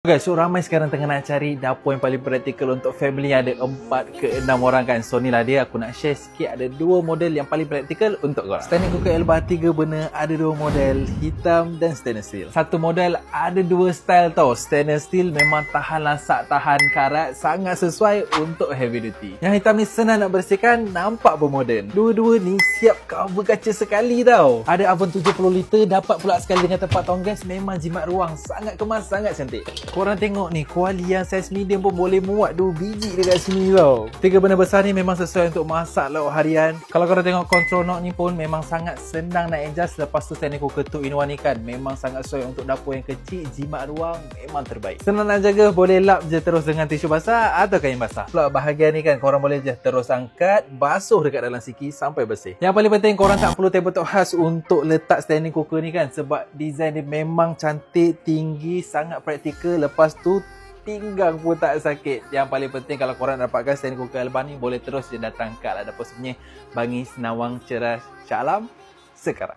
Guys, so ramai sekarang tengah nak cari dapur yang paling praktikal untuk family yang ada 4 ke 6 orang kan. So ni lah dia, aku nak share sikit ada 2 model yang paling praktikal untuk korang. Standing cooker Elba 3 burner ada 2 model, hitam dan stainless steel. Satu model ada 2 style tau. Stainless steel memang tahan lasak, tahan karat, sangat sesuai untuk heavy duty. Yang hitam ni senang nak bersihkan, nampak pun moden. Dua-dua ni siap cover kaca sekali tau. Ada oven 70 liter, dapat pula sekali dengan tempat tong gas, memang jimat ruang, sangat kemas, sangat cantik. Korang tengok ni, kuali yang saiz medium pun boleh muat 2 biji dekat sini tau. 3 burner besar ni memang sesuai untuk masak lauk harian. Kalau korang tengok control knob ni pun memang sangat senang nak adjust. Lepas tu standing cooker 2-in-1 ni kan, memang sangat sesuai untuk dapur yang kecil, jimat ruang, memang terbaik. Senang nak jaga, boleh lap je terus dengan tisu basah atau kain basah. Pula bahagian ni kan, korang boleh je terus angkat, basuh dekat dalam siki sampai bersih. Yang paling penting, korang tak perlu tabletop khas untuk letak standing cooker ni kan, sebab design dia memang cantik, tinggi, sangat praktikal. Lepas tu pinggang pun tak sakit. Yang paling penting kalau korang dapatkan standing cooker Elba ni, boleh terus je datang kat dapur sebenarnya bagi senawang cerah Shah Alam sekarang.